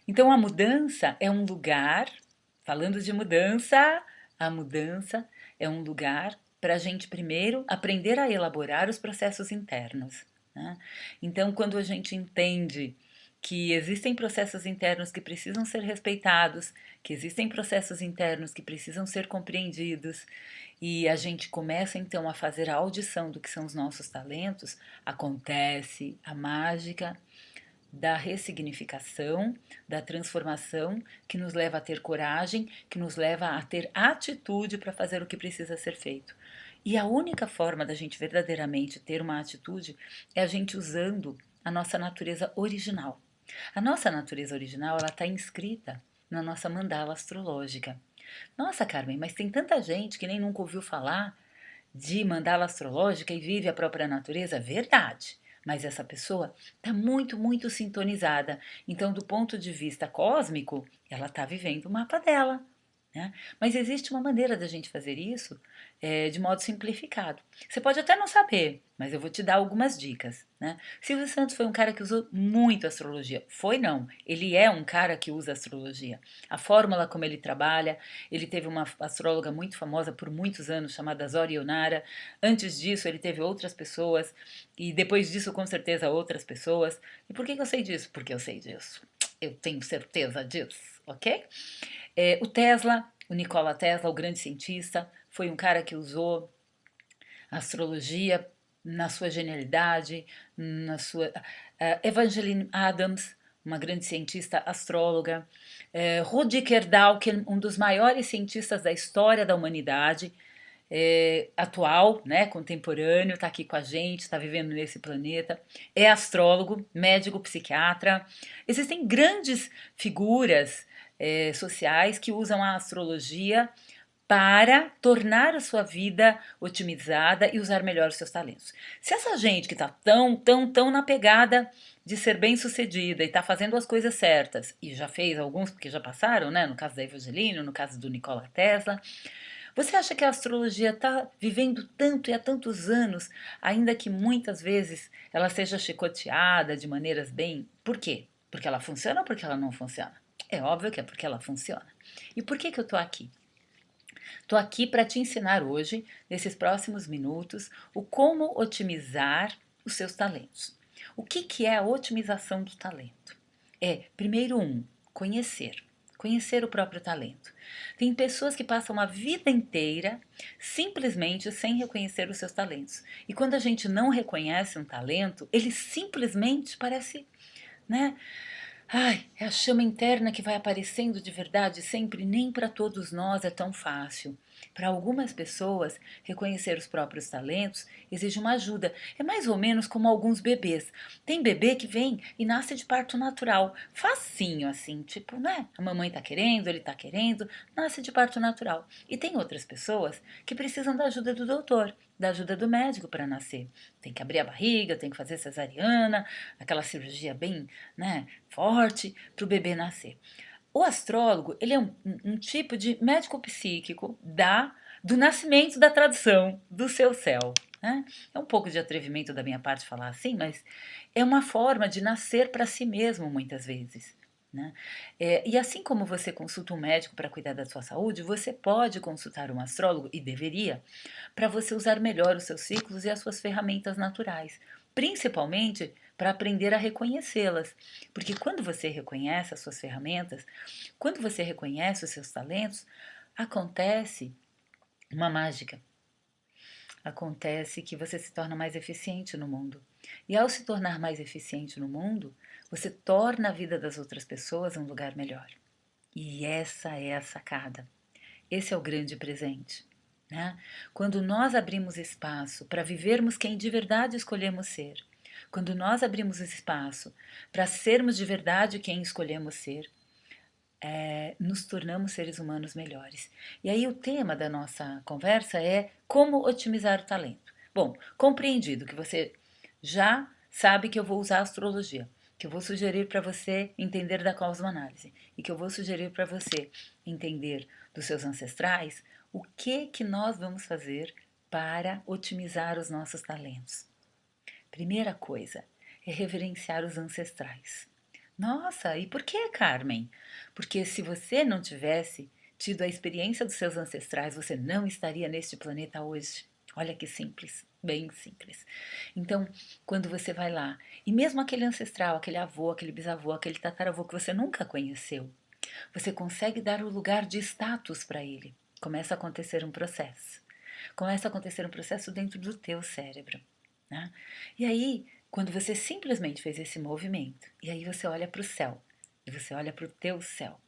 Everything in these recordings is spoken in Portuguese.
Então a mudança é um lugar, falando de mudança, a mudança é um lugar para a gente primeiro aprender a elaborar os processos internos, né? Então, quando a gente entende que existem processos internos que precisam ser respeitados, que existem processos internos que precisam ser compreendidos, e a gente começa então a fazer a audição do que são os nossos talentos, acontece a mágica da ressignificação, da transformação, que nos leva a ter coragem, que nos leva a ter atitude para fazer o que precisa ser feito. E a única forma da gente verdadeiramente ter uma atitude é a gente usando a nossa natureza original. A nossa natureza original, ela está inscrita na nossa mandala astrológica. Nossa, Carmen, mas tem tanta gente que nem nunca ouviu falar de mandala astrológica e vive a própria natureza? Verdade. Mas essa pessoa está muito, muito sintonizada. Então, do ponto de vista cósmico, ela está vivendo o mapa dela. Né? Mas existe uma maneira da gente fazer isso de modo simplificado. Você pode até não saber, mas eu vou te dar algumas dicas. Né? Silvio Santos foi um cara que usou muito astrologia. Foi não, ele é um cara que usa astrologia. A fórmula como ele trabalha, ele teve uma astróloga muito famosa por muitos anos, chamada Zora Ionara. Antes disso, ele teve outras pessoas, e depois disso, com certeza, outras pessoas. E por que eu sei disso? Porque eu sei disso. Eu tenho certeza disso, ok? O Tesla, o Nikola Tesla, o grande cientista, foi um cara que usou a astrologia na sua genialidade, na sua... Evangeline Adams, uma grande cientista astróloga, Rutger Dawkins, um dos maiores cientistas da história da humanidade, atual, né, contemporâneo, está aqui com a gente, está vivendo nesse planeta, é astrólogo, médico, psiquiatra. Existem grandes figuras sociais que usam a astrologia para tornar a sua vida otimizada e usar melhor os seus talentos. Se essa gente que está tão na pegada de ser bem sucedida e está fazendo as coisas certas, e já fez alguns porque já passaram, né? No caso da Evangeline, no caso do Nikola Tesla, você acha que a astrologia está vivendo tanto e há tantos anos, ainda que muitas vezes ela seja chicoteada de maneiras bem... Por quê? Porque ela funciona ou porque ela não funciona? É óbvio que é porque ela funciona. E por que eu estou aqui? Estou aqui para te ensinar hoje, nesses próximos minutos, o como otimizar os seus talentos. O que é a otimização do talento? Primeiro, conhecer. Conhecer o próprio talento. Tem pessoas que passam a vida inteira simplesmente sem reconhecer os seus talentos. E quando a gente não reconhece um talento, ele simplesmente parece, né? Ai, é a chama interna que vai aparecendo de verdade sempre, nem para todos nós é tão fácil. Para algumas pessoas, reconhecer os próprios talentos exige uma ajuda. É mais ou menos como alguns bebês. Tem bebê que vem e nasce de parto natural, facinho assim, tipo, né? A mamãe tá querendo, ele tá querendo, nasce de parto natural. E tem outras pessoas que precisam da ajuda do doutor, da ajuda do médico para nascer. Tem que abrir a barriga, tem que fazer cesariana, aquela cirurgia bem, né, forte para o bebê nascer. O astrólogo, ele é um tipo de médico psíquico do nascimento da tradução do seu céu. Né? É um pouco de atrevimento da minha parte falar assim, mas é uma forma de nascer para si mesmo muitas vezes. Né? E assim como você consulta um médico para cuidar da sua saúde, você pode consultar um astrólogo, e deveria, para você usar melhor os seus ciclos e as suas ferramentas naturais, principalmente para aprender a reconhecê-las. Porque quando você reconhece as suas ferramentas, quando você reconhece os seus talentos, acontece uma mágica. Acontece que você se torna mais eficiente no mundo. E ao se tornar mais eficiente no mundo, você torna a vida das outras pessoas um lugar melhor. E essa é a sacada. Esse é o grande presente. Né? Quando nós abrimos espaço para vivermos quem de verdade escolhemos ser, quando nós abrimos espaço para sermos de verdade quem escolhemos ser, nos tornamos seres humanos melhores. E aí o tema da nossa conversa é como otimizar o talento. Bom, compreendido que você já sabe que eu vou usar a astrologia, que eu vou sugerir para você entender da cosmoanálise e que eu vou sugerir para você entender dos seus ancestrais, o que nós vamos fazer para otimizar os nossos talentos. Primeira coisa é reverenciar os ancestrais. Nossa, e por que, Carmen? Porque se você não tivesse tido a experiência dos seus ancestrais, você não estaria neste planeta hoje. Olha que simples, bem simples. Então, quando você vai lá, e mesmo aquele ancestral, aquele avô, aquele bisavô, aquele tataravô que você nunca conheceu, você consegue dar o lugar de status para ele. Começa a acontecer um processo. Começa a acontecer um processo dentro do teu cérebro, né? E aí, quando você simplesmente fez esse movimento, e aí você olha para o céu, e você olha para o teu céu.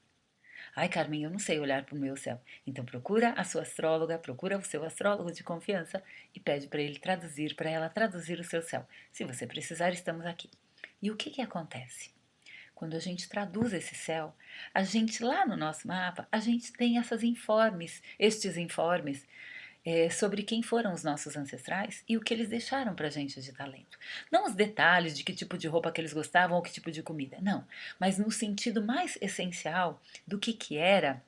Ai, Carmen, eu não sei olhar para o meu céu. Então procura a sua astróloga, procura o seu astrólogo de confiança e pede para ele traduzir, para ela traduzir o seu céu. Se você precisar, estamos aqui. E o que que acontece? Quando a gente traduz esse céu, a gente lá no nosso mapa, a gente tem estes informes sobre quem foram os nossos ancestrais e o que eles deixaram para a gente de talento. Não os detalhes de que tipo de roupa que eles gostavam ou que tipo de comida, não. Mas no sentido mais essencial do que era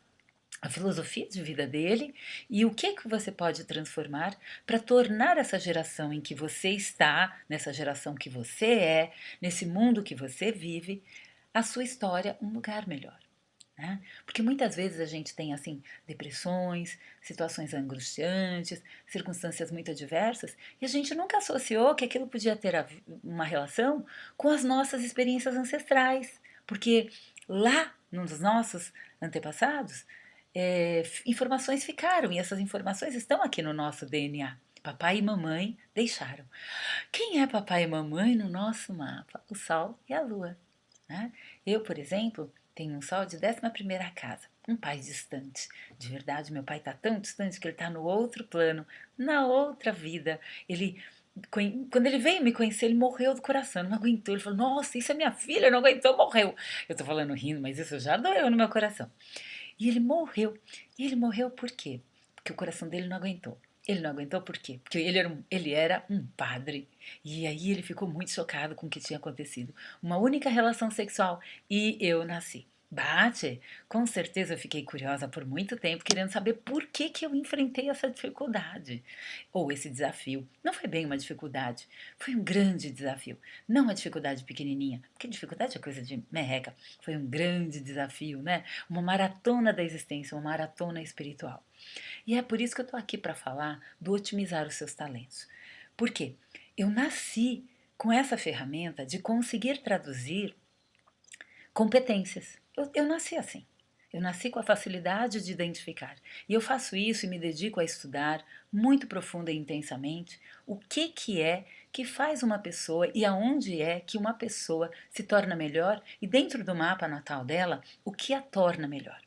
a filosofia de vida dele e o que você pode transformar para tornar essa geração em que você está, nessa geração que você é, nesse mundo que você vive, a sua história um lugar melhor. Né? Porque muitas vezes a gente tem assim depressões, situações angustiantes, circunstâncias muito adversas e a gente nunca associou que aquilo podia ter uma relação com as nossas experiências ancestrais, porque lá nos nossos antepassados informações ficaram e essas informações estão aqui no nosso DNA. Papai e mamãe deixaram. Quem é papai e mamãe no nosso mapa? O Sol e a Lua. Né? Eu, por exemplo, tenho um Sol de 11ª casa, um pai distante. De verdade, meu pai está tão distante que ele está no outro plano, na outra vida. Ele, quando ele veio me conhecer, ele morreu do coração, não aguentou. Ele falou, nossa, isso é minha filha, não aguentou, morreu. Eu estou falando rindo, mas isso já doeu no meu coração. E ele morreu. E ele morreu por quê? Porque o coração dele não aguentou. Ele não aguentou por quê? Porque ele era um padre. E aí ele ficou muito chocado com o que tinha acontecido. Uma única relação sexual e eu nasci. Bate! Com certeza eu fiquei curiosa por muito tempo, querendo saber por que que eu enfrentei essa dificuldade. Ou esse desafio. Não foi bem uma dificuldade, foi um grande desafio. Não uma dificuldade pequenininha, porque dificuldade é coisa de merreca. Foi um grande desafio, né? Uma maratona da existência, uma maratona espiritual. E é por isso que eu estou aqui para falar do otimizar os seus talentos. Por quê? Eu nasci com essa ferramenta de conseguir traduzir competências. Eu nasci assim. Eu nasci com a facilidade de identificar. E eu faço isso e me dedico a estudar muito profunda e intensamente o que é que faz uma pessoa e aonde é que uma pessoa se torna melhor e dentro do mapa natal dela, o que a torna melhor.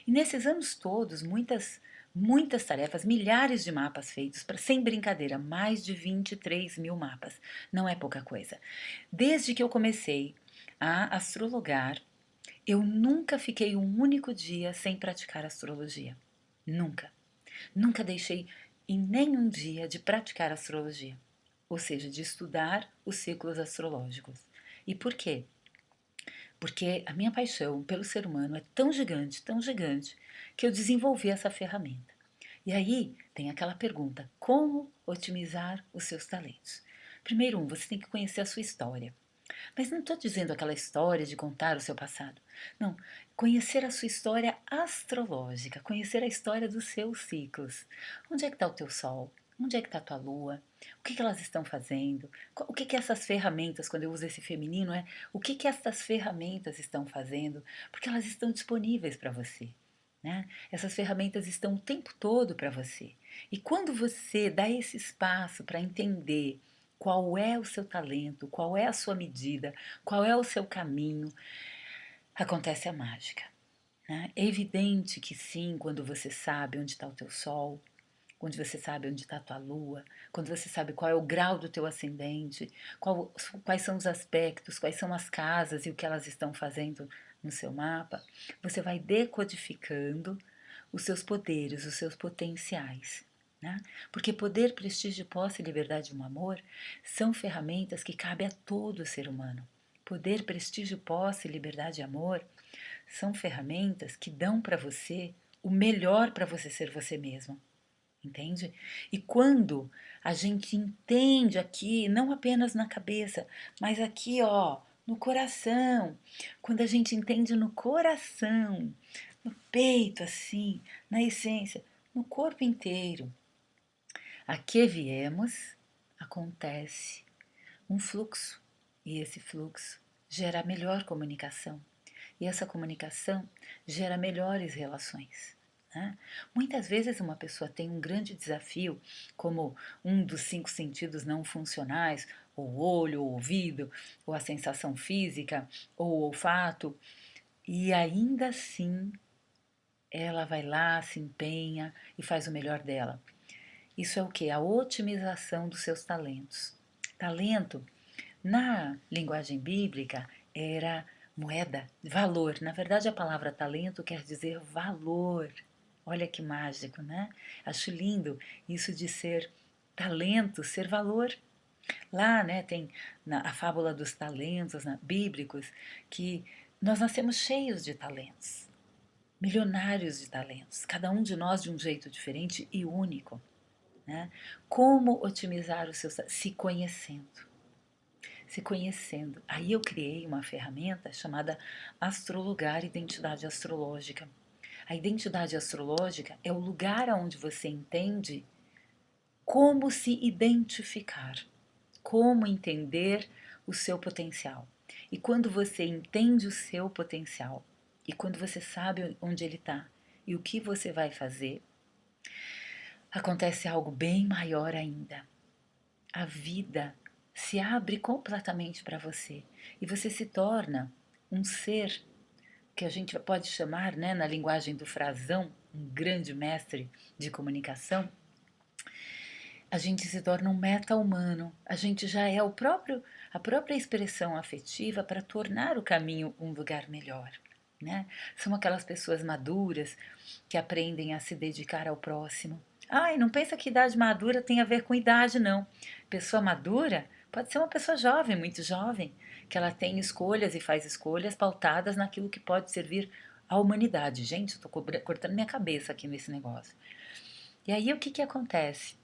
E nesses anos todos, muitas tarefas, milhares de mapas feitos, sem brincadeira, mais de 23 mil mapas. Não é pouca coisa. Desde que eu comecei a astrologar, eu nunca fiquei um único dia sem praticar astrologia. Nunca. Nunca deixei em nenhum dia de praticar astrologia. Ou seja, de estudar os ciclos astrológicos. E por quê? Porque a minha paixão pelo ser humano é tão gigante, que eu desenvolvi essa ferramenta. E aí tem aquela pergunta: como otimizar os seus talentos? Primeiro, você tem que conhecer a sua história. Mas não estou dizendo aquela história de contar o seu passado. Não, conhecer a sua história astrológica, conhecer a história dos seus ciclos. Onde é que está o teu sol? Onde é que está a tua lua? O que elas estão fazendo? O que essas ferramentas, quando eu uso esse feminino, o que essas ferramentas estão fazendo? Porque elas estão disponíveis para você. Né? Essas ferramentas estão o tempo todo para você. E quando você dá esse espaço para entender qual é o seu talento, qual é a sua medida, qual é o seu caminho, acontece a mágica. Né? É evidente que sim, quando você sabe onde está o teu sol, quando você sabe onde está a tua lua, quando você sabe qual é o grau do teu ascendente, quais são os aspectos, quais são as casas e o que elas estão fazendo no seu mapa, você vai decodificando os seus poderes, os seus potenciais. Né? Porque poder, prestígio, posse, liberdade e um amor são ferramentas que cabem a todo ser humano. Poder, prestígio, posse, liberdade e amor são ferramentas que dão para você o melhor para você ser você mesmo. Entende? E quando a gente entende aqui, não apenas na cabeça, mas aqui, ó, no coração. Quando a gente entende no coração, no peito assim, na essência, no corpo inteiro. A que viemos, acontece um fluxo, e esse fluxo gera melhor comunicação. E essa comunicação gera melhores relações. Né? Muitas vezes uma pessoa tem um grande desafio, como um dos 5 sentidos não funcionais, ou o olho, ou o ouvido, ou a sensação física, ou o olfato, e ainda assim ela vai lá, se empenha e faz o melhor dela. Isso é o que? A otimização dos seus talentos. Talento, na linguagem bíblica, era moeda, valor. Na verdade, a palavra talento quer dizer valor. Olha que mágico, né? Acho lindo isso de ser talento, ser valor. Lá, né, tem a fábula dos talentos, né, bíblicos, que nós nascemos cheios de talentos, milionários de talentos, cada um de nós de um jeito diferente e único. Né? Como otimizar o seu se conhecendo? Se conhecendo. Aí eu criei uma ferramenta chamada Astrologar Identidade Astrológica. A identidade astrológica é o lugar onde você entende como se identificar, como entender o seu potencial. E quando você entende o seu potencial, e quando você sabe onde ele está e o que você vai fazer, acontece algo bem maior ainda. A vida se abre completamente para você e você se torna um ser que a gente pode chamar, né, na linguagem do Frazão, um grande mestre de comunicação. A gente se torna um meta-humano, a gente já é a própria expressão afetiva para tornar o caminho um lugar melhor. Né? São aquelas pessoas maduras que aprendem a se dedicar ao próximo. Ai, não pensa que idade madura tem a ver com idade, não. Pessoa madura pode ser uma pessoa jovem, muito jovem, que ela tem escolhas e faz escolhas pautadas naquilo que pode servir à humanidade. Gente, eu estou cortando minha cabeça aqui nesse negócio. E aí o que que acontece?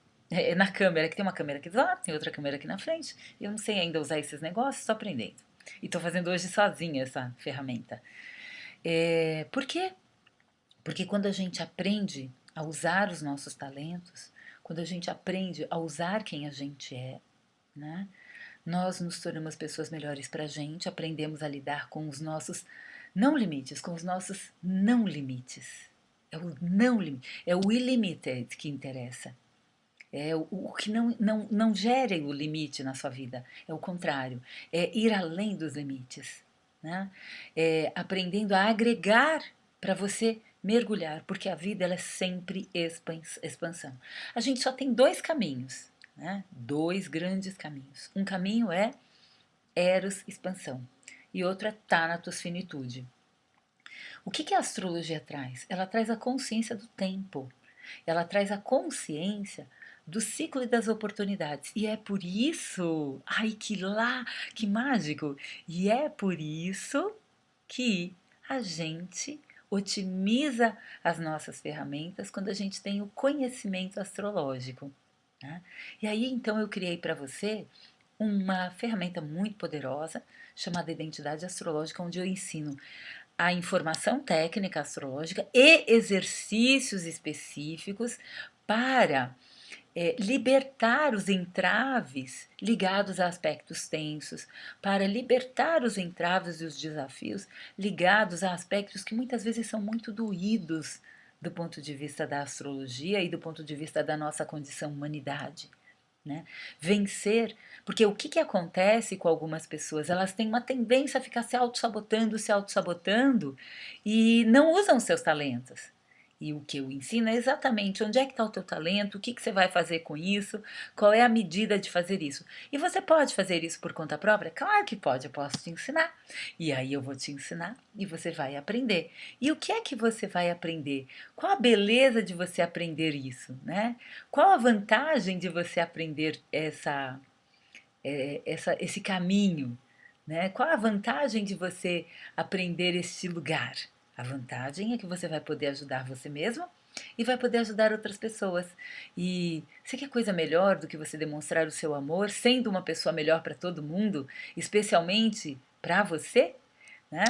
Na câmera, que tem uma câmera aqui do lado, tem outra câmera aqui na frente. Eu não sei ainda usar esses negócios, estou aprendendo. E estou fazendo hoje sozinha essa ferramenta. Por quê? Porque quando a gente aprende a usar os nossos talentos, quando a gente aprende a usar quem a gente é, né, nós nos tornamos pessoas melhores para a gente, aprendemos a lidar com os nossos não limites, com os nossos não limites. É o não limite, é o ilimited que interessa. É o que não gere o limite na sua vida. É o contrário. É ir além dos limites. Né? É aprendendo a agregar para você mergulhar, porque a vida ela é sempre expansão. A gente só tem 2 caminhos, né? 2 grandes caminhos. Um caminho é Eros, expansão, e outro é Thanatos, finitude. O que a astrologia traz? Ela traz a consciência do tempo. Ela traz a consciência do ciclo e das oportunidades. E é por isso, ai que mágico! E é por isso que a gente otimiza as nossas ferramentas quando a gente tem o conhecimento astrológico. Né? E aí então eu criei para você uma ferramenta muito poderosa chamada Identidade Astrológica, onde eu ensino a informação técnica astrológica e exercícios específicos para libertar os entraves ligados a aspectos tensos, para libertar os entraves e os desafios ligados a aspectos que muitas vezes são muito doídos do ponto de vista da astrologia e do ponto de vista da nossa condição humanidade. Né? Vencer, porque o que acontece com algumas pessoas? Elas têm uma tendência a ficar se auto-sabotando e não usam seus talentos. E o que eu ensino é exatamente onde é que está o teu talento, o que você vai fazer com isso, qual é a medida de fazer isso. E você pode fazer isso por conta própria? Claro que pode, eu posso te ensinar. E aí eu vou te ensinar e você vai aprender. E o que é que você vai aprender? Qual a beleza de você aprender isso, né? Qual a vantagem de você aprender esse caminho? Né? Qual a vantagem de você aprender este lugar? A vantagem é que você vai poder ajudar você mesmo e vai poder ajudar outras pessoas. E você quer coisa melhor do que você demonstrar o seu amor, sendo uma pessoa melhor para todo mundo, especialmente para você, né?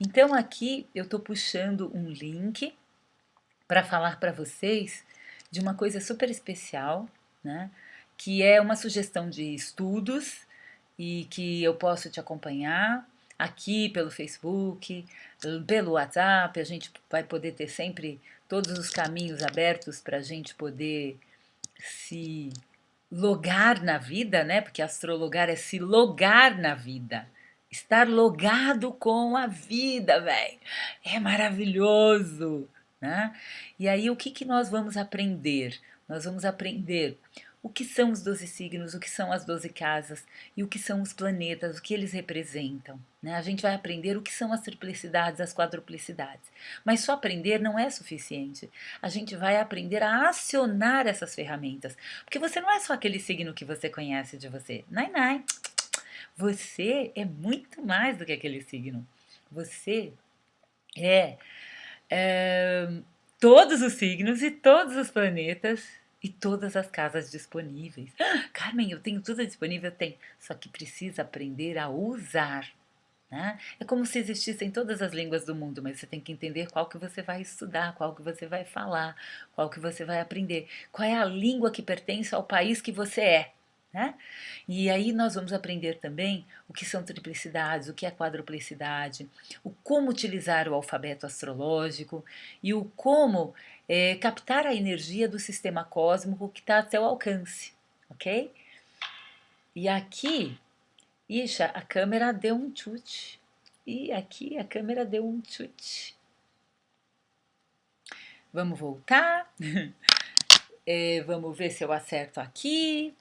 Então aqui eu estou puxando um link para falar para vocês de uma coisa super especial, né? Que é uma sugestão de estudos e que eu posso te acompanhar aqui pelo Facebook, pelo WhatsApp. A gente vai poder ter sempre todos os caminhos abertos para a gente poder se logar na vida, né? Porque astrologar é se logar na vida. Estar logado com a vida, velho. É maravilhoso, né? E aí, o que que nós vamos aprender? Nós vamos aprender o que são os 12 signos, o que são as 12 casas e o que são os planetas, o que eles representam, né? A gente vai aprender o que são as triplicidades, as quadruplicidades. Mas só aprender não é suficiente. A gente vai aprender a acionar essas ferramentas. Porque você não é só aquele signo que você conhece de você. Nai, nai. Você é muito mais do que aquele signo. Você é, é todos os signos e todos os planetas e todas as casas disponíveis. Ah, Carmen, eu tenho tudo disponível? Tem. Só que precisa aprender a usar. Né? É como se existissem todas as línguas do mundo, mas você tem que entender qual que você vai estudar, qual que você vai falar, qual que você vai aprender, qual é a língua que pertence ao país que você é. Né? E aí nós vamos aprender também o que são triplicidades, o que é quadruplicidade, o como utilizar o alfabeto astrológico e o como captar a energia do sistema cósmico que está a seu alcance, ok? E aqui, ixa, a câmera deu um chute. E aqui a câmera deu um chute. Vamos voltar. Vamos ver se eu acerto aqui.